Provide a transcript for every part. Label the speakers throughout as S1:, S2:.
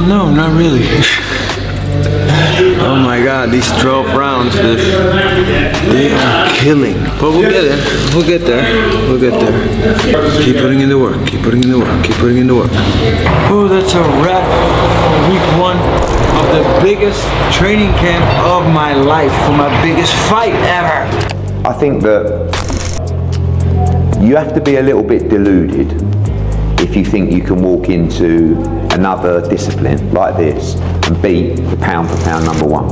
S1: No, not really. Oh my God, these 12 rounds, they are killing. But we'll get it. We'll get there. We'll get there. Keep putting in the work. Keep putting in the work. Keep putting in the work. Oh, that's a wrap for week 1 of the biggest training camp of my life, for my biggest fight ever.
S2: I think that you have to be a little bit deluded if you think you can walk into another discipline like this and beat the pound for pound number 1.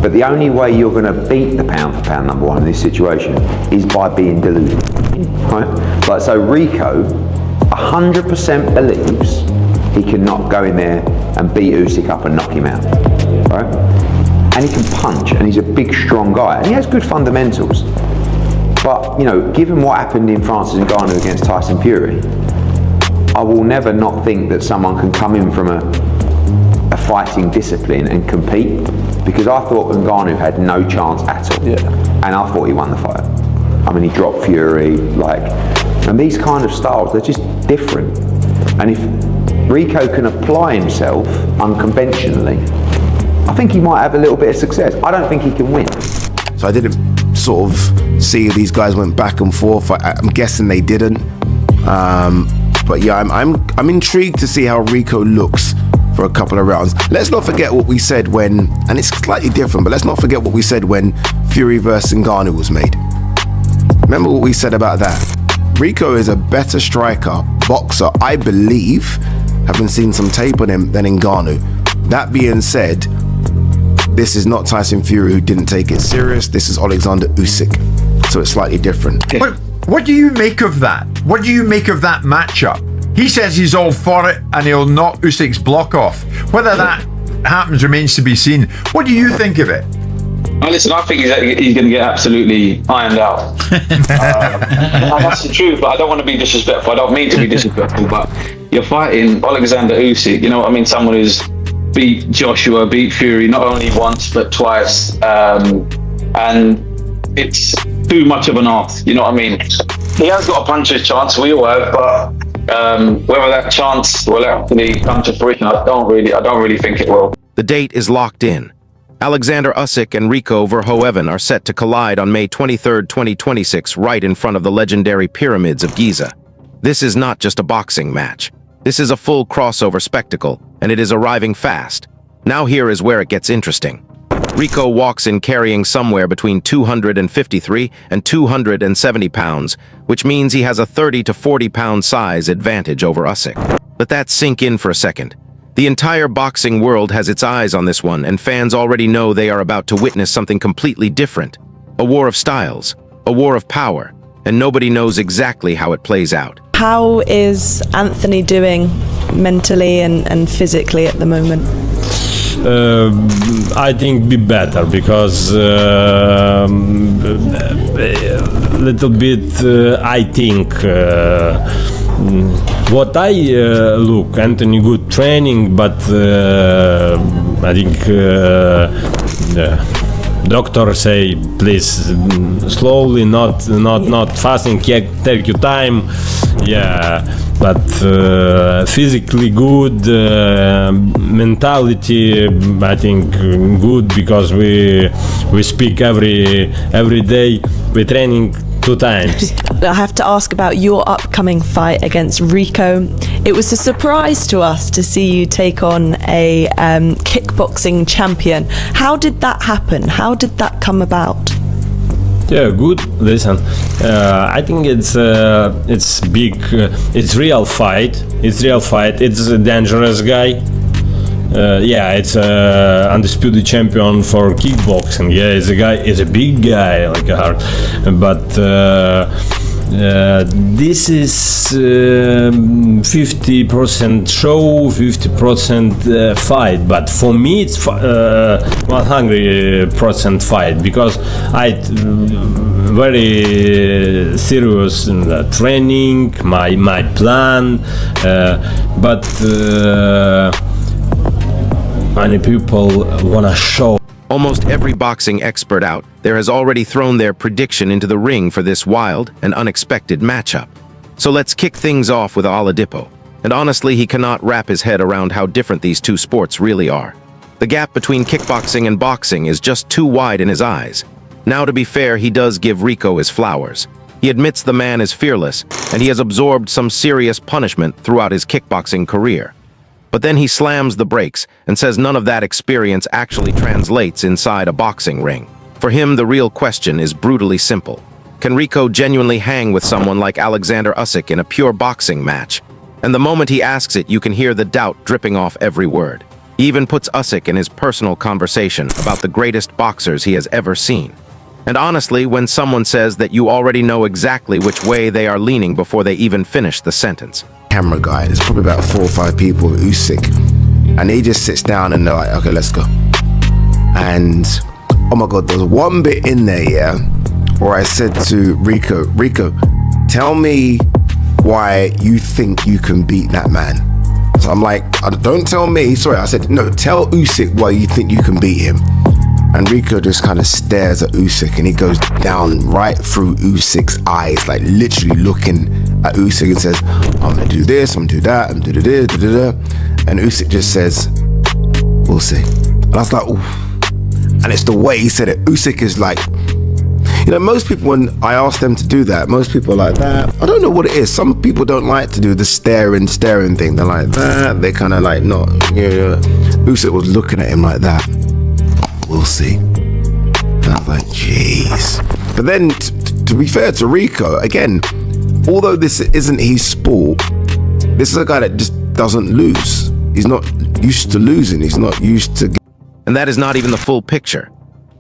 S2: But the only way you're going to beat the pound for pound number 1 in this situation is by being deluded, right? Like, so Rico 100% believes he can go in there and beat Usyk up and knock him out, right? And he can punch, and he's a big, strong guy, and he has good fundamentals. But, you know, given what happened in Francis Ngannou against Tyson Fury, I will never not think that someone can come in from a fighting discipline and compete, because I thought Ngannou had no chance at all. Yeah. And I thought he won the fight. I mean, he dropped Fury, and these kind of styles, they're just different. And if Rico can apply himself unconventionally, I think he might have a little bit of success. I don't think he can win.
S3: So I didn't sort of see these guys went back and forth. I'm guessing they didn't. But yeah, I'm intrigued to see how Rico looks for a couple of rounds. Let's not forget what we said when, and it's slightly different, but let's not forget what we said when Fury versus Ngannou was made. Remember what we said about that? Rico is a better striker, boxer, I believe, having seen some tape on him, than Ngannou. That being said, this is not Tyson Fury, who didn't take it serious. This is Oleksandr Usyk. So it's slightly different.
S4: What do you make of that? What do you make of that matchup? He says he's all for it and he'll knock Usyk's block off. Whether that happens remains to be seen. What do you think of it?
S5: Well, listen, I think he's going to get absolutely ironed out. That's the truth, but I don't want to be disrespectful. I don't mean to be disrespectful, but you're fighting Oleksandr Usyk, you know what I mean? Someone who's beat Joshua, beat Fury, not only once, but twice. And it's too much of an ask, you know what I mean? He has got a puncher's chance, we all have, but whether that chance will actually come to fruition, I don't really think it will.
S6: The date is locked in. Oleksandr Usyk and Rico Verhoeven are set to collide on May 23, 2026, right in front of the legendary pyramids of Giza. This is not just a boxing match. This is a full crossover spectacle, and it is arriving fast. Now here is where it gets interesting. Rico walks in carrying somewhere between 253 and 270 pounds, which means he has a 30 to 40 pound size advantage over Usyk. Let that sink in for a second. The entire boxing world has its eyes on this one, and fans already know they are about to witness something completely different. A war of styles, a war of power, and nobody knows exactly how it plays out.
S7: How is Anthony doing mentally and physically at the moment?
S8: I think be better, because little bit I think what I look Anthony good training, but I think doctor say please slowly, not fasting, take your time. Yeah, but physically good, mentality I think good, because we speak every day, we training 2 times.
S7: I have to ask about your upcoming fight against Rico. It was a surprise to us to see you take on a kickboxing champion. How did that happen? How did that come about?
S8: Yeah, good. Listen, I think it's big. It's real fight. It's real fight. It's a dangerous guy. Yeah, it's a undisputed champion for kickboxing. Yeah, it's a guy. It's a big guy like Hearn, but this is 50% show, 50% fight. But for me, it's 100% fight, because I very serious in the training, my plan, but. Many people wanna show.
S6: Almost every boxing expert out there has already thrown their prediction into the ring for this wild and unexpected matchup. So let's kick things off with Oladipo. And honestly, he cannot wrap his head around how different these two sports really are. The gap between kickboxing and boxing is just too wide in his eyes. Now, to be fair, he does give Rico his flowers. He admits the man is fearless, and he has absorbed some serious punishment throughout his kickboxing career. But then he slams the brakes and says none of that experience actually translates inside a boxing ring. For him, the real question is brutally simple. Can Rico genuinely hang with someone like Oleksandr Usyk in a pure boxing match? And the moment he asks it, you can hear the doubt dripping off every word. He even puts Usyk in his personal conversation about the greatest boxers he has ever seen. And honestly, when someone says that, you already know exactly which way they are leaning before they even finish the sentence.
S3: Camera guy, there's probably about 4 or 5 people with Usyk, and he just sits down and they're like, okay, let's go. And oh my God, there's one bit in there, yeah, where I said to Rico, tell me why you think you can beat that man. So I'm like, don't tell me, sorry, I said, no, tell Usyk why you think you can beat him. And Rico just kind of stares at Usyk, and he goes down right through Usyk's eyes, like literally looking at Usyk, and says, I'm gonna do this, I'm gonna do that, I'm gonna do this, and Usyk just says, we'll see. And I was like, ooh. And it's the way he said it. Usyk is like, you know, most people, when I ask them to do that, most people are like that. I don't know what it is. Some people don't like to do the staring thing. They're like that. They're kind of like not, you know. Usyk was looking at him like that. We'll see. And I was like, jeez. But then, to be fair to Rico, again, although this isn't his sport, this is a guy that just doesn't lose. He's not used to losing. He's not used to...
S6: And that is not even the full picture.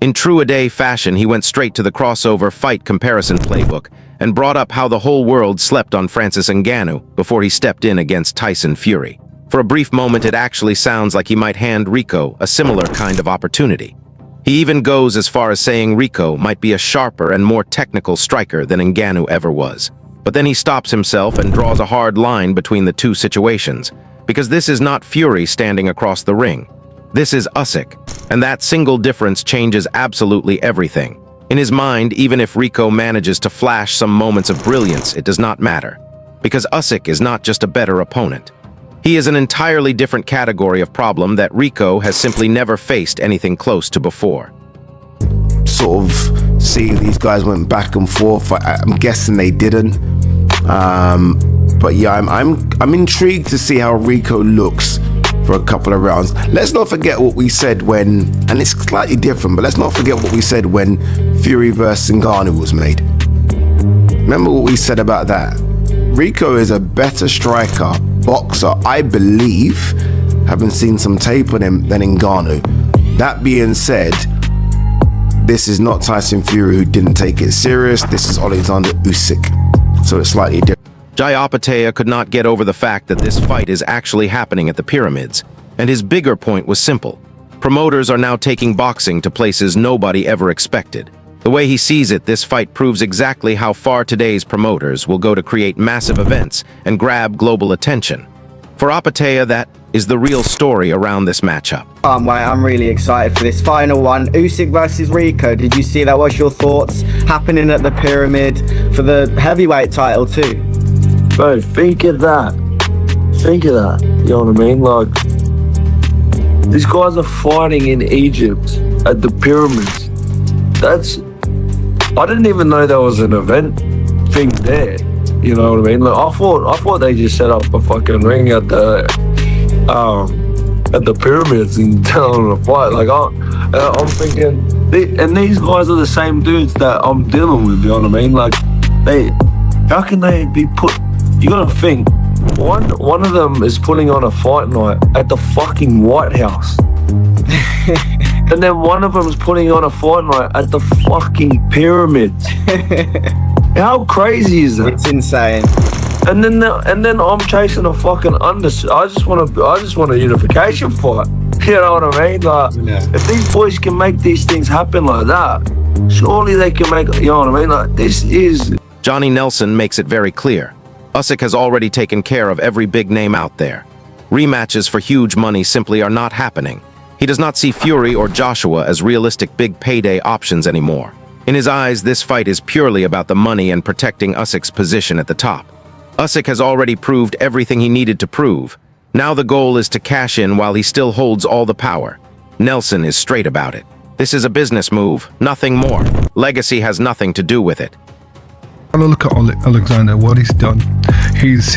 S6: In true A-Day fashion, he went straight to the crossover fight comparison playbook and brought up how the whole world slept on Francis Ngannou before he stepped in against Tyson Fury. For a brief moment, it actually sounds like he might hand Rico a similar kind of opportunity. He even goes as far as saying Rico might be a sharper and more technical striker than Ngannou ever was. But then he stops himself and draws a hard line between the two situations, because this is not Fury standing across the ring. This is Usyk, and that single difference changes absolutely everything. In his mind, even if Rico manages to flash some moments of brilliance, it does not matter, because Usyk is not just a better opponent. He is an entirely different category of problem that Rico has simply never faced anything close to before.
S3: Sort of see these guys went back and forth. I'm guessing they didn't. But yeah, I'm intrigued to see how Rico looks for a couple of rounds. Let's not forget what we said when, and it's slightly different, but let's not forget what we said when Fury vs. Ngannou was made. Remember what we said about that? Rico is a better striker, boxer, I believe, having seen some tape on him, than Ngannou. That being said, this is not Tyson Fury, who didn't take it serious. This is Oleksandr Usyk. So it's slightly different.
S6: Jai Opetaia could not get over the fact that this fight is actually happening at the pyramids, and his bigger point was simple. Promoters are now taking boxing to places nobody ever expected. The way he sees it, this fight proves exactly how far today's promoters will go to create massive events and grab global attention. For Opetaia, that is the real story around this matchup.
S9: I'm really excited for this final one. Usyk versus Rico. Did you see that? What's your thoughts? Happening at the pyramid for the heavyweight title too.
S10: Bro, think of that. Think of that. You know what I mean? Like, these guys are fighting in Egypt at the pyramids. I didn't even know there was an event thing there. You know what I mean? Like, I thought they just set up a fucking ring at the pyramids and tell them to fight. Like, I'm thinking, and these guys are the same dudes that I'm dealing with. You know what I mean? Like, how can they be put? You gotta think, one of them is putting on a fight night at the fucking White House. And then one of them is putting on a fight night at the fucking pyramids. How crazy is that?
S9: It's insane.
S10: And then I'm chasing a fucking I just want a unification fight. You know what I mean? Like, if these boys can make these things happen like that, surely they can make, you know what I mean? Like, this is...
S6: Johnny Nelson makes it very clear. Usyk has already taken care of every big name out there. Rematches for huge money simply are not happening. He does not see Fury or Joshua as realistic big payday options anymore. In his eyes, this fight is purely about the money and protecting Usyk's position at the top. Usyk has already proved everything he needed to prove. Now the goal is to cash in while he still holds all the power. Nelson is straight about it. This is a business move, nothing more. Legacy has nothing to do with it.
S11: Have a look at Alexander, what he's done. He's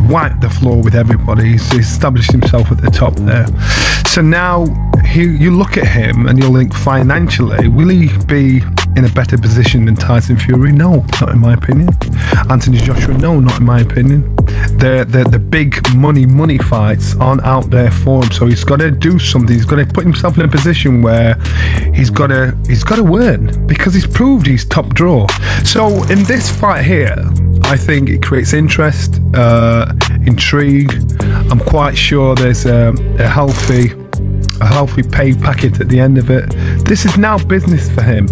S11: wiped the floor with everybody. He's established himself at the top there. So now you look at him and you'll think financially, will he be in a better position than Tyson Fury? No, not in my opinion. Anthony Joshua? No, not in my opinion. The big money fights aren't out there for him, so he's got to do something. He's got to put himself in a position where he's got to win, because he's proved he's top draw. So in this fight here, I think it creates interest, intrigue. I'm quite sure there's a healthy pay packet at the end of it. This is now business for him.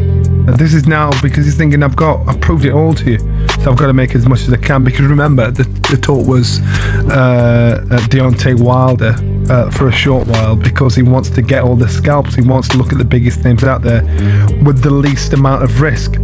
S11: This is now because he's thinking, I've proved it all to you, so I've got to make as much as I can. Because remember, the talk was Deontay Wilder for a short while, because he wants to get all the scalps. He wants to look at the biggest names out there with the least amount of risk.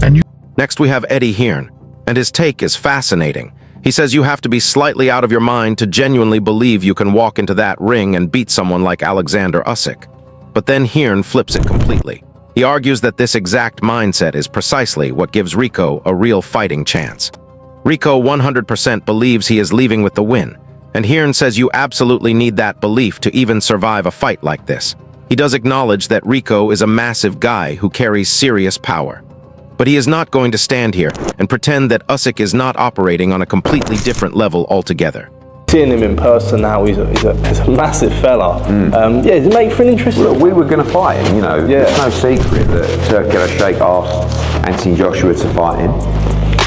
S6: Next we have Eddie Hearn, and his take is fascinating. He says you have to be slightly out of your mind to genuinely believe you can walk into that ring and beat someone like Oleksandr Usyk. But then Hearn flips it completely. He argues that this exact mindset is precisely what gives Rico a real fighting chance. Rico 100% believes he is leaving with the win, and Hearn says you absolutely need that belief to even survive a fight like this. He does acknowledge that Rico is a massive guy who carries serious power. But he is not going to stand here and pretend that Usyk is not operating on a completely different level altogether.
S12: Seeing him in person now, he's a massive fella. Yeah, does it make for an interesting...
S2: Look, we were going to fight him, you know. Yeah. It's no secret that Turkey Sheikh asked Anthony Joshua to fight him.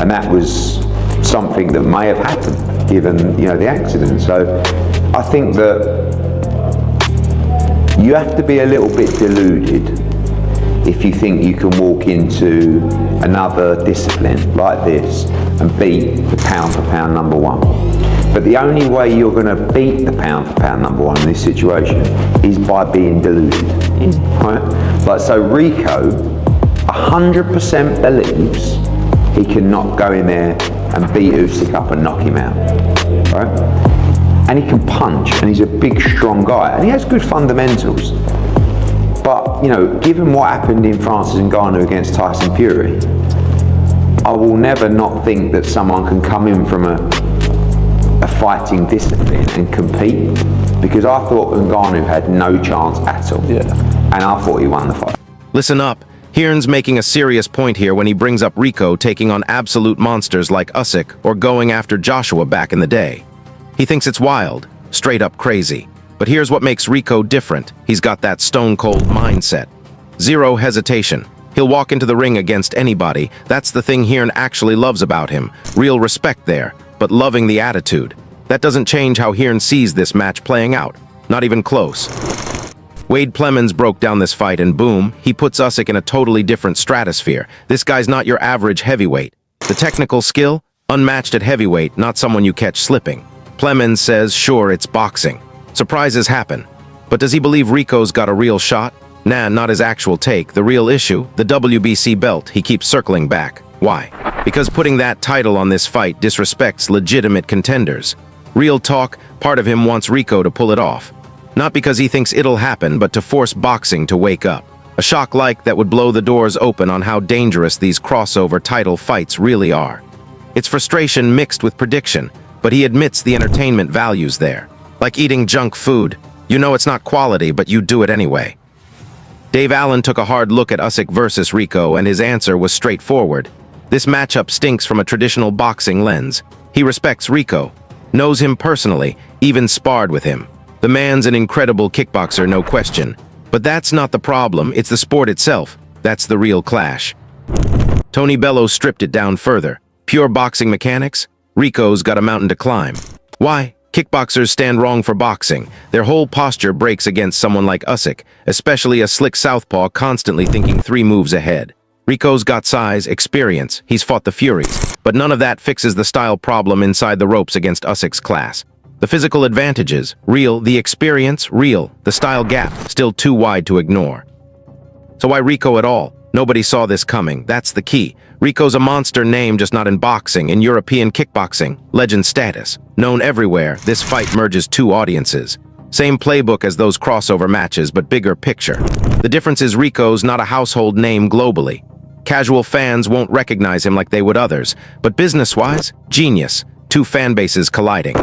S2: And that was something that may have happened, given, you know, the accident. So I think that you have to be a little bit deluded if you think you can walk into another discipline like this and beat the pound-for-pound number one. But the only way you're going to beat the pound-for-pound number one in this situation is by being deluded. Right? Like, so Rico 100% believes he cannot go in there and beat Usyk up and knock him out. Right? And he can punch, and he's a big, strong guy, and he has good fundamentals. But, you know, given what happened in Francis Ngannou against Tyson Fury, I will never not think that someone can come in from a fighting discipline and compete, because I thought Ngannou had no chance at all. Yeah. And I thought he won the fight.
S6: Listen up. Hearn's making a serious point here when he brings up Rico taking on absolute monsters like Usyk or going after Joshua back in the day. He thinks it's wild, straight up crazy. But here's what makes Rico different. He's got that stone-cold mindset. Zero hesitation. He'll walk into the ring against anybody. That's the thing Hearn actually loves about him. Real respect there, but loving the attitude. That doesn't change how Hearn sees this match playing out. Not even close. Wade Plemens broke down this fight and boom, he puts Usyk in a totally different stratosphere. This guy's not your average heavyweight. The technical skill? Unmatched at heavyweight, not someone you catch slipping. Plemens says, sure, it's boxing. Surprises happen. But does he believe Rico's got a real shot? Nah, not his actual take. The real issue, the WBC belt, he keeps circling back. Why? Because putting that title on this fight disrespects legitimate contenders. Real talk, part of him wants Rico to pull it off. Not because he thinks it'll happen, but to force boxing to wake up. A shock like that would blow the doors open on how dangerous these crossover title fights really are. It's frustration mixed with prediction, but he admits the entertainment value's there. Like eating junk food. You know it's not quality, but you do it anyway. Dave Allen took a hard look at Usyk versus Rico, and his answer was straightforward. This matchup stinks from a traditional boxing lens. He respects Rico, knows him personally, even sparred with him. The man's an incredible kickboxer, no question. But that's not the problem, it's the sport itself. That's the real clash. Tony Bellow stripped it down further. Pure boxing mechanics? Rico's got a mountain to climb. Why? Kickboxers stand wrong for boxing. Their whole posture breaks against someone like Usyk, especially a slick southpaw constantly thinking 3 moves ahead. Rico's got size, experience, he's fought the Furies, but none of that fixes the style problem inside the ropes against Usyk's class. The physical advantages, real, the experience, real, the style gap, still too wide to ignore. So why Rico at all? Nobody saw this coming, that's the key. Rico's a monster name, just not in boxing, in European kickboxing. Legend status. Known everywhere, this fight merges two audiences. Same playbook as those crossover matches, but bigger picture. The difference is Rico's not a household name globally. Casual fans won't recognize him like they would others, but business-wise, genius. Two fan bases colliding.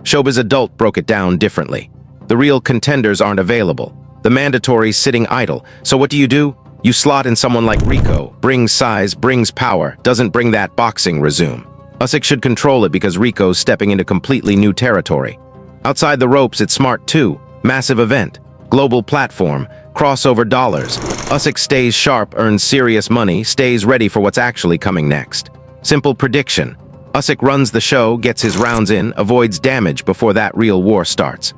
S6: Showbiz Adult broke it down differently. The real contenders aren't available. The mandatory's sitting idle. So what do? You slot in someone like Rico. Brings size, brings power, doesn't bring that boxing resume. Usyk should control it because Rico's stepping into completely new territory. Outside the ropes, it's smart too. Massive event. Global platform. Crossover dollars. Usyk stays sharp, earns serious money, stays ready for what's actually coming next. Simple prediction. Usyk runs the show, gets his rounds in, avoids damage before that real war starts.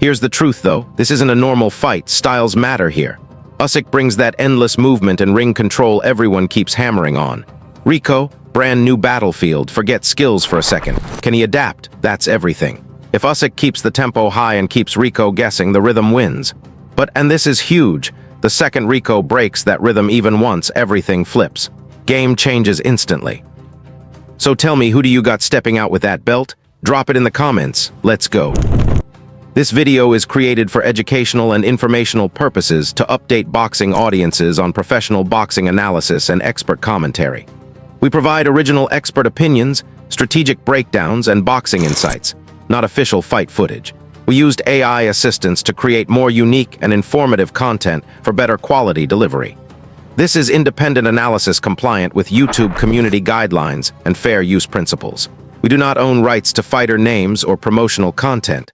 S6: Here's the truth though, this isn't a normal fight, styles matter here. Usyk brings that endless movement and ring control everyone keeps hammering on. Rico, brand new battlefield, forget skills for a second. Can he adapt? That's everything. If Usyk keeps the tempo high and keeps Rico guessing, the rhythm wins. But, and this is huge, the second Rico breaks that rhythm even once, everything flips. Game changes instantly. So tell me, who do you got stepping out with that belt? Drop it in the comments. Let's go. This video is created for educational and informational purposes to update boxing audiences on professional boxing analysis and expert commentary. We provide original expert opinions, strategic breakdowns, and boxing insights, not official fight footage. We used AI assistants to create more unique and informative content for better quality delivery. This is independent analysis compliant with YouTube community guidelines and fair use principles. We do not own rights to fighter names or promotional content.